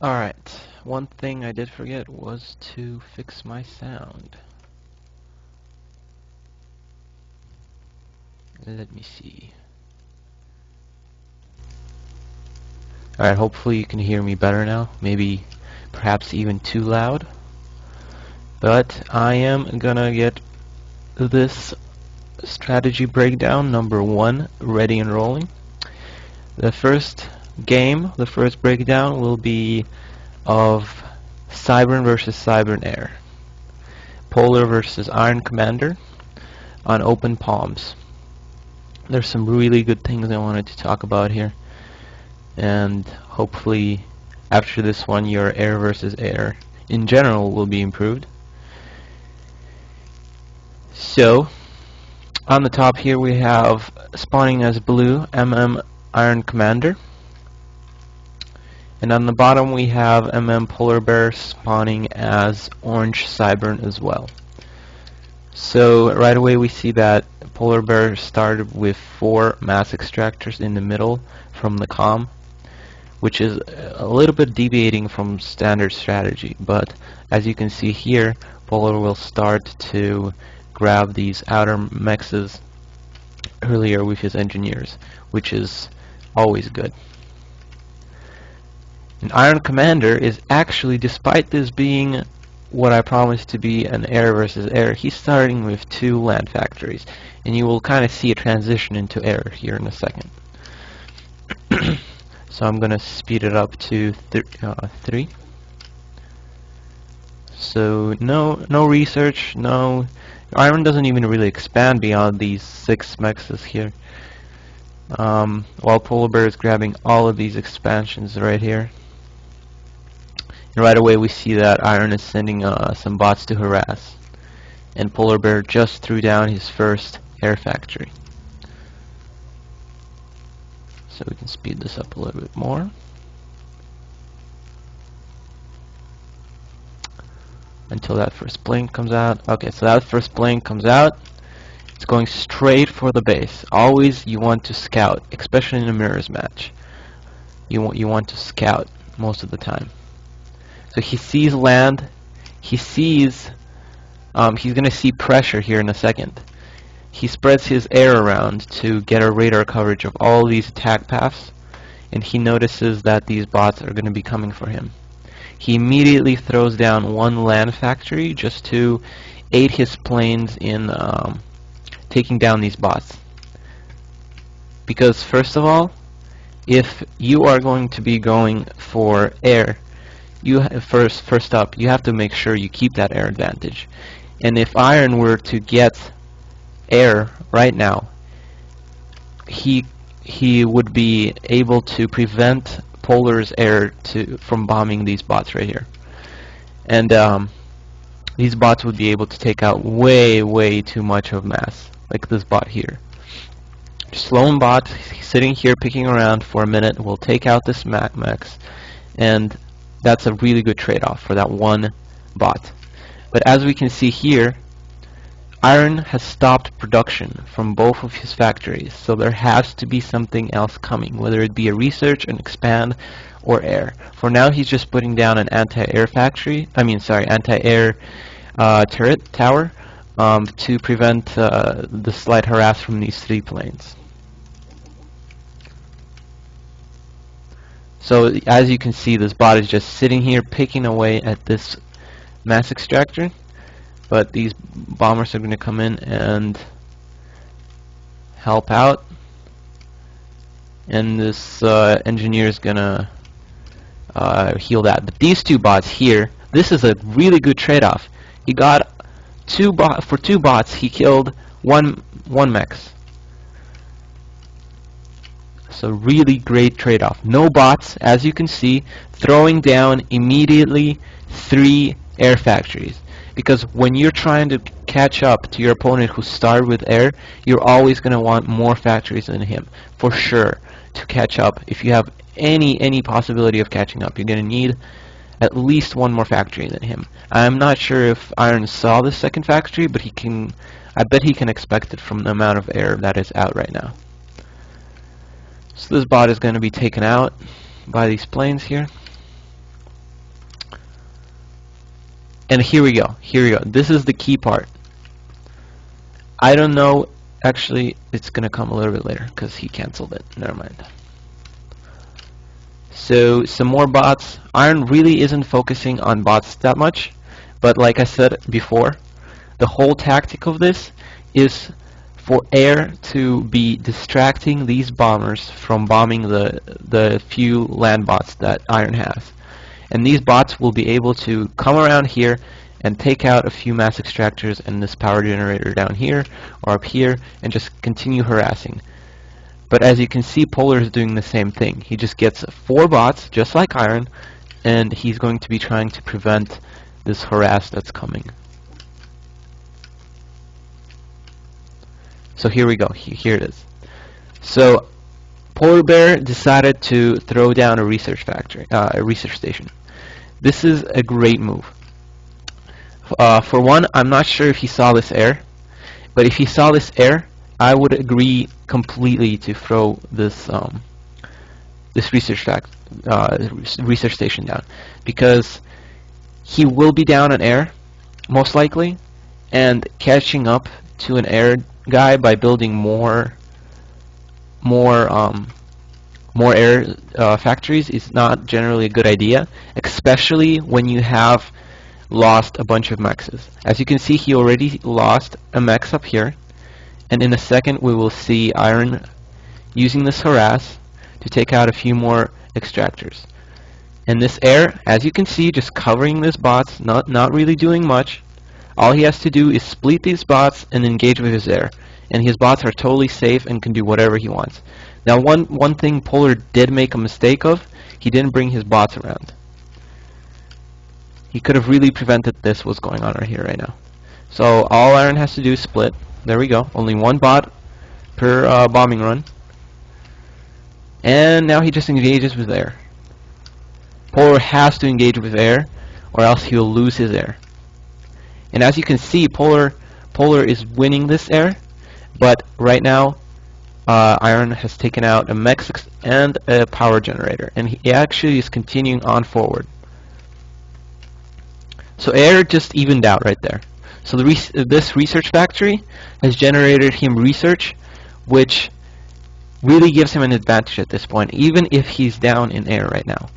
Alright, one thing I did forget was to fix my sound. Let me see. Alright, hopefully you can hear me better now. Maybe perhaps even too loud. But I am gonna get this strategy breakdown number 1 ready and rolling. The first game, the first breakdown will be of Cybran versus Cybran Air. Polar versus Iron Commander on open palms. There's some really good things I wanted to talk about here, and hopefully after this one your air versus air in general will be improved. So on the top here we have spawning as blue Iron Commander, and on the bottom we have Polar Bear spawning as orange Cybran as well. So right away we see that Polar Bear started with 4 mass extractors in the middle from the comm, which is a little bit deviating from standard strategy, but as you can see here, Polar will start to grab these outer mexes earlier with his engineers, which is always good. An Iron Commander is actually, despite this being what I promised to be an air versus air, he's starting with 2 land factories, and you will kind of see a transition into air here in a second. So I'm gonna speed it up to 3. So no research, no Iron doesn't even really expand beyond these 6 mexes here. While Polar Bear is grabbing all of these expansions right here. And right away we see that Iron is sending some bots to harass, and Polar Bear just threw down his first air factory. So we can speed this up a little bit more. Until that first blink comes out. Okay, so that first blink comes out. It's going straight for the base. Always you want to scout, especially in a mirrors match. You want to scout most of the time. So he sees land. He sees he's gonna see pressure here in a second. He spreads his air around to get a radar coverage of all these attack paths, and he notices that these bots are going to be coming for him. He immediately throws down 1 land factory just to aid his planes in taking down these bots. Because first of all, if you are going to be going for air, first up, you have to make sure you keep that air advantage. And if Iron were to get air right now, he would be able to prevent Polar's air from bombing these bots right here, and these bots would be able to take out way too much of mass, like this bot here. Just lone bot sitting here picking around for a minute will take out this max, and that's a really good trade-off for that 1 bot. But as we can see here, Iron has stopped production from both of his factories, so there has to be something else coming, whether it be a research, an expand, or air. For now, he's just putting down an anti-air factory. Anti-air turret tower to prevent the slight harass from these 3 planes. So as you can see, this bot is just sitting here picking away at this mass extractor. But these bombers are going to come in and help out, and this engineer is going to heal that. But these 2 bots here, this is a really good trade-off. He got 2 bots, he killed one mex. So really great trade-off. No bots, as you can see, throwing down immediately 3 air factories. Because when you're trying to catch up to your opponent who started with air, you're always going to want more factories than him, for sure, to catch up. If you have any possibility of catching up, you're going to need at least 1 more factory than him. I'm not sure if Iron saw the second factory, but I bet he can expect it from the amount of air that is out right now. So this bot is going to be taken out by these planes here. And here we go. Here we go. This is the key part. I don't know. Actually, it's gonna come a little bit later because he canceled it. Never mind. So some more bots. Iron really isn't focusing on bots that much, but like I said before, the whole tactic of this is for air to be distracting these bombers from bombing the few land bots that Iron has. And these bots will be able to come around here and take out a few mass extractors and this power generator down here or up here and just continue harassing. But as you can see, Polar is doing the same thing. He just gets 4 bots, just like Iron, and he's going to be trying to prevent this harass that's coming. So here we go. Here it is. So Polar Bear decided to throw down a research factory, a research station. This is a great move. For one, I'm not sure if he saw this air, but if he saw this air, I would agree completely to throw this this research station down, because he will be down on air, most likely, and catching up to an air guy by building more air factories is not generally a good idea, especially when you have lost a bunch of mexes. As you can see, he already lost a mex up here, and in a second we will see Iron using this harass to take out a few more extractors. And this air, as you can see, just covering these bots, not really doing much. All he has to do is split these bots and engage with his air, and his bots are totally safe and can do whatever he wants. Now one thing Polar did make a mistake of, he didn't bring his bots around. He could have really prevented this what's going on right here right now. So all Iron has to do is split. There we go. Only 1 bot per bombing run. And now he just engages with air. Polar has to engage with air, or else he'll lose his air. And as you can see, Polar is winning this air, but right now Iron has taken out a mech and a power generator, and he actually is continuing on forward. So air just evened out right there. So this research factory has generated him research, which really gives him an advantage at this point, even if he's down in air right now.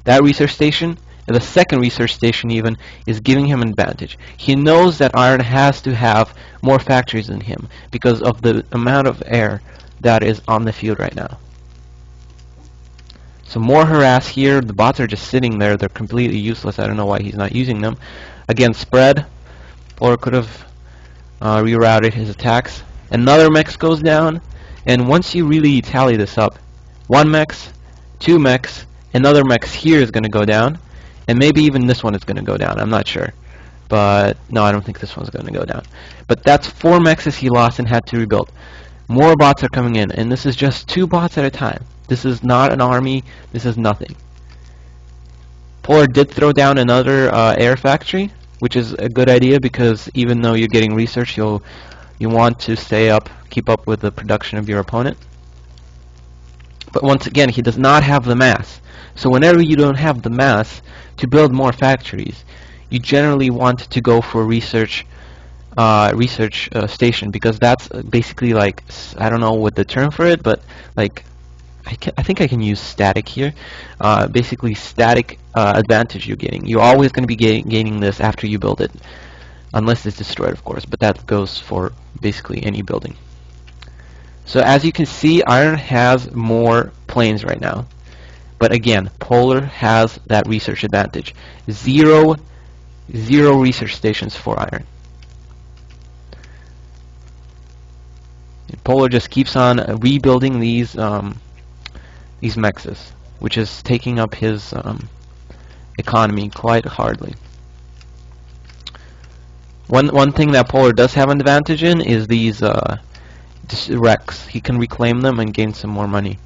That research station, the second research station even, is giving him an advantage. He knows that Iron has to have more factories than him because of the amount of air that is on the field right now. So more harass here. The bots are just sitting there. They're completely useless. I don't know why he's not using them. Again, spread. Polar could have rerouted his attacks. Another mex goes down, and once you really tally this up, 1 mex, 2 mex, another mex here is going to go down, and maybe even this one is going to go down. I'm not sure, but no, I don't think this one's going to go down. But that's 4 mexes he lost and had to rebuild. More bots are coming in, and this is just 2 bots at a time. This is not an army. This is nothing. Polar did throw down another air factory, which is a good idea because even though you're getting research, you want to keep up with the production of your opponent. But once again, he does not have the mass. So whenever you don't have the mass to build more factories, you generally want to go for research station, because that's basically like, I don't know what the term for it, but like I think I can use static here. Basically static advantage you're getting. You're always going to be gaining this after you build it, unless it's destroyed, of course, but that goes for basically any building. So as you can see, Iron has more planes right now, but again, Polar has that research advantage. Zero research stations for Iron. And Polar just keeps on rebuilding these mexes, which is taking up his economy quite hardly. One thing that Polar does have an advantage in is these wrecks. He can reclaim them and gain some more money.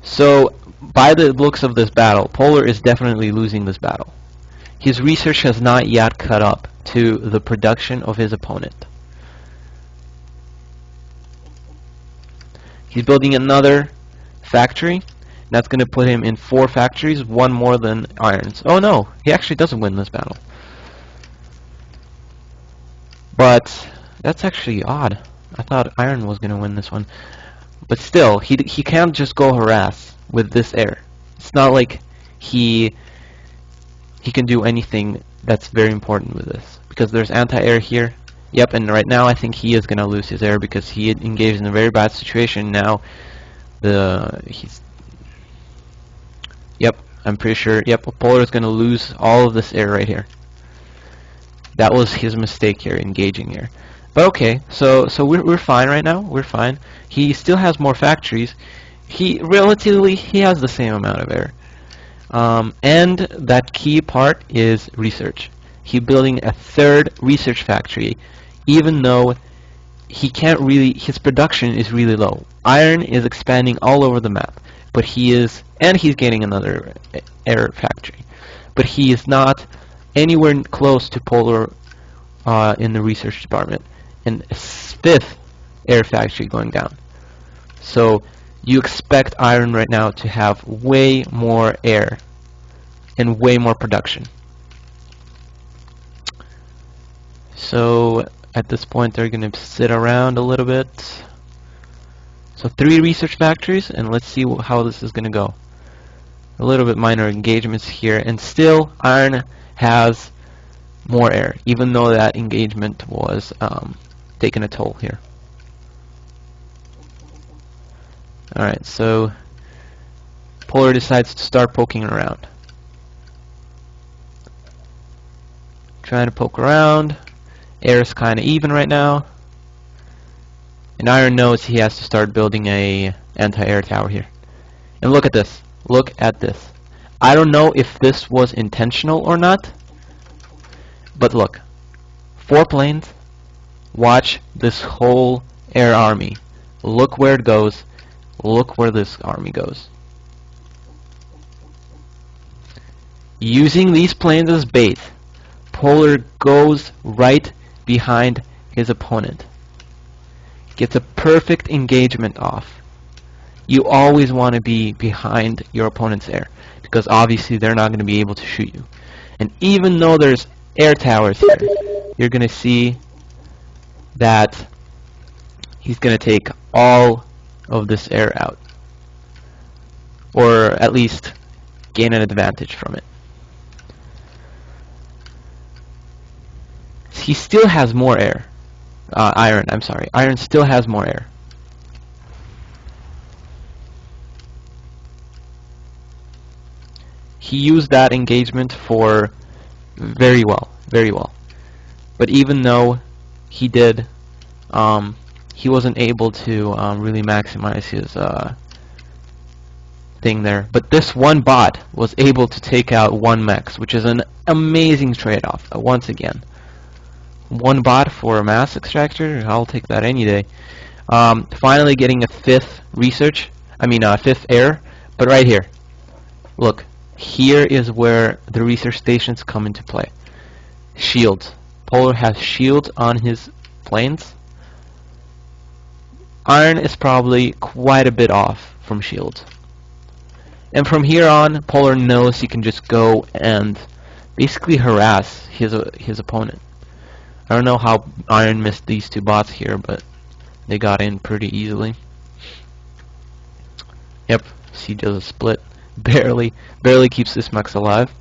So by the looks of this battle, Polar is definitely losing this battle. His research has not yet caught up to the production of his opponent. He's building another factory. That's going to put him in 4 factories, 1 more than Iron's. Oh no, he actually doesn't win this battle. But that's actually odd. I thought Iron was gonna win this one. But still, he can't just go harass with this air. It's not like he can do anything that's very important with this, because there's anti-air here. Yep, and right now I think he is gonna lose his air because he engaged in a very bad situation. Now yep, I'm pretty sure. Yep, Polar is gonna lose all of this air right here. That was his mistake here, engaging here. But okay, so we're fine right now. We're fine. He still has more factories. He has the same amount of air. And that key part is research. He's building a third research factory, even though he can't really. His production is really low. Iron is expanding all over the map, but he's getting another air factory, but he is not anywhere close to Polar in the research department, and a fifth air factory going down. So you expect Iron right now to have way more air and way more production. So at this point they're going to sit around a little bit. So 3 research factories, and let's see how this is going to go. A little bit minor engagements here, and still Iron has more air, even though that engagement was taking a toll here. Alright, so Polar decides to start poking around. Trying to poke around. Air is kind of even right now. And Iron knows he has to start building a anti-air tower here. And look at this. Look at this. I don't know if this was intentional or not, but look. 4 planes. Watch this whole air army. Look where it goes. Look where this army goes. Using these planes as bait, Polar goes right behind his opponent. Gets a perfect engagement off. You always want to be behind your opponent's air, because obviously they're not going to be able to shoot you. And even though there's air towers here, you're going to see that he's going to take all of this air out, or at least gain an advantage from it. He still has more air. Iron, I'm sorry. Iron still has more air. He used that engagement for very well, very well. But even though he did, he wasn't able to really maximize his thing there. But this one bot was able to take out 1 mech, which is an amazing trade-off. Once again, 1 bot for a mass extractor, I'll take that any day. Finally getting a 5th fifth air. But right here, look, here is where the research stations come into play. Shields. Polar has shields on his planes. Iron is probably quite a bit off from shields. And from here on, Polar knows he can just go and basically harass his opponent. I don't know how Iron missed these 2 bots here, but they got in pretty easily. Yep, he does a split. Barely keeps this mech alive.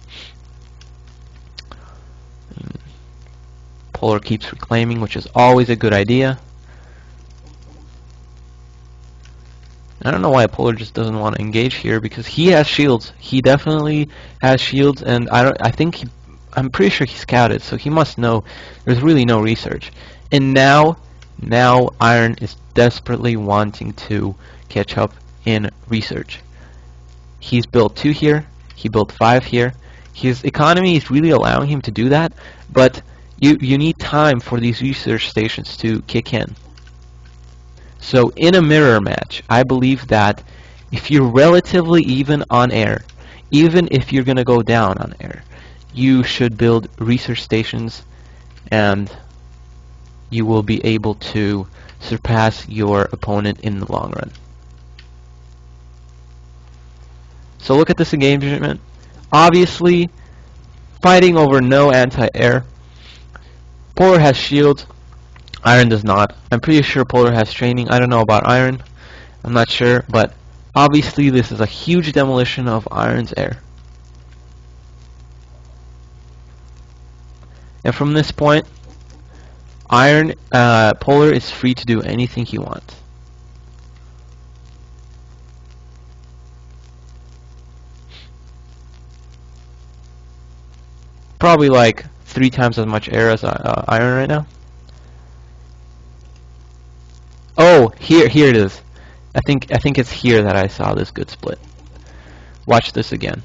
Polar keeps reclaiming, which is always a good idea. I don't know why Polar just doesn't want to engage here, because he has shields. He definitely has shields, and I'm pretty sure he scouted, so he must know there's really no research. And now Iron is desperately wanting to catch up in research. He's built 2 here, he built 5 here. His economy is really allowing him to do that, but you need time for these research stations to kick in. So in a mirror match, I believe that if you're relatively even on air, even if you're going to go down on air, you should build research stations, and you will be able to surpass your opponent in the long run. So look at this engagement. Obviously, fighting over no anti-air. Polar has shields. Iron does not. I'm pretty sure Polar has training. I don't know about Iron. I'm not sure, but obviously this is a huge demolition of Iron's air. And from this point, Polar is free to do anything he wants. Probably like 3 times as much air as Iron right now. Oh, here it is. I think it's here that I saw this good split. Watch this again.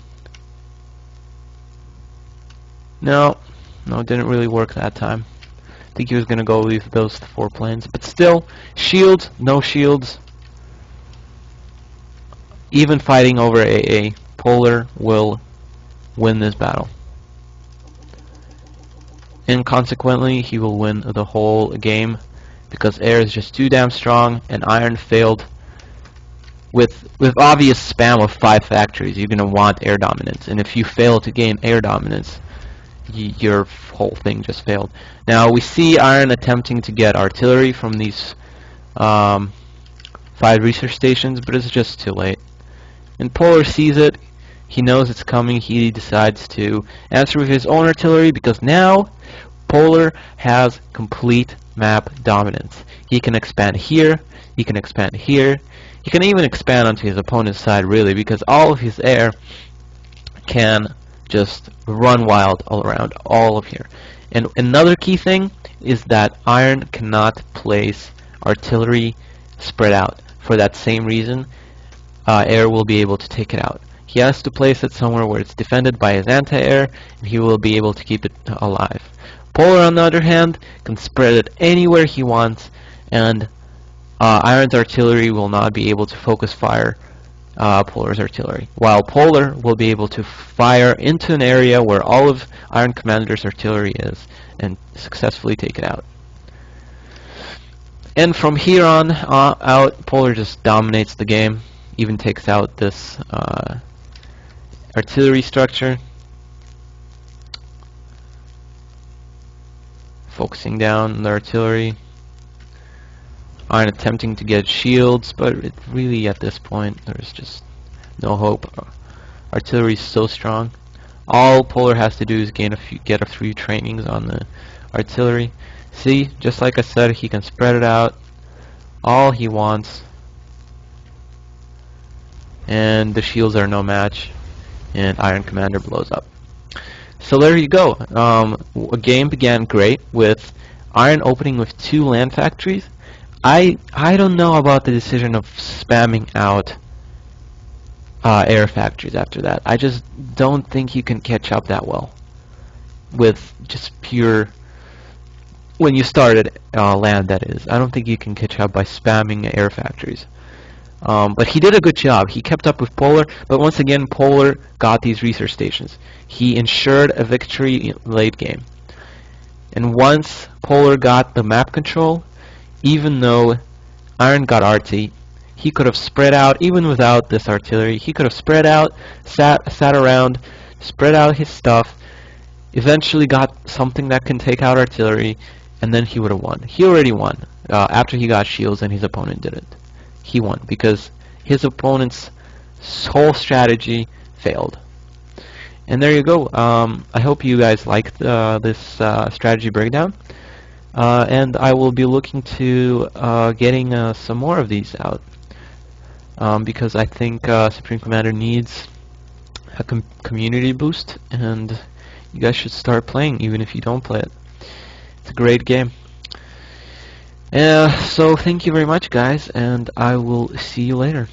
No, it didn't really work that time. I think he was gonna go with those 4 planes, but still, shields, no shields. Even fighting over AA, Polar will win this battle. And consequently, he will win the whole game because air is just too damn strong, and Iron failed with obvious spam of 5 factories. You're gonna want air dominance, and if you fail to gain air dominance, your whole thing just failed. Now we see Iron attempting to get artillery from these 5 research stations, but it's just too late. And Polar sees it. He knows it's coming. He decides to answer with his own artillery because now Polar has complete map dominance. He can expand here. He can expand here. He can even expand onto his opponent's side, really, because all of his air can just run wild all around all of here. And another key thing is that Iron cannot place artillery spread out. For that same reason, air will be able to take it out. He has to place it somewhere where it's defended by his anti-air, and he will be able to keep it alive. Polar, on the other hand, can spread it anywhere he wants, and Iron's artillery will not be able to focus fire Polar's artillery, while Polar will be able to fire into an area where all of Iron Commander's artillery is and successfully take it out. And from here on out, Polar just dominates the game, even takes out this artillery structure. Focusing down the artillery. Iron attempting to get shields, but it really at this point there's just no hope. Artillery is so strong. All Polar has to do is get a few trainings on the artillery. See, just like I said, he can spread it out all he wants, and the shields are no match, and Iron Commander blows up. So there you go. A game began great with Iron opening with 2 land factories. I don't know about the decision of spamming out air factories after that. I just don't think you can catch up that well with just pure, when you started land, that is. I don't think you can catch up by spamming air factories. But he did a good job. He kept up with Polar, but once again Polar got these research stations. He ensured a victory in late game. And once Polar got the map control, even though Iron got RT, he could have spread out, even without this artillery. He could have spread out, sat around, spread out his stuff, eventually got something that can take out artillery, and then he would have won. He already won after he got shields and his opponent didn't. He won because his opponent's whole strategy failed. And there you go. I hope you guys liked this strategy breakdown. And I will be looking to getting some more of these out because I think Supreme Commander needs a community boost, and you guys should start playing even if you don't play it. It's a great game. So thank you very much, guys, and I will see you later.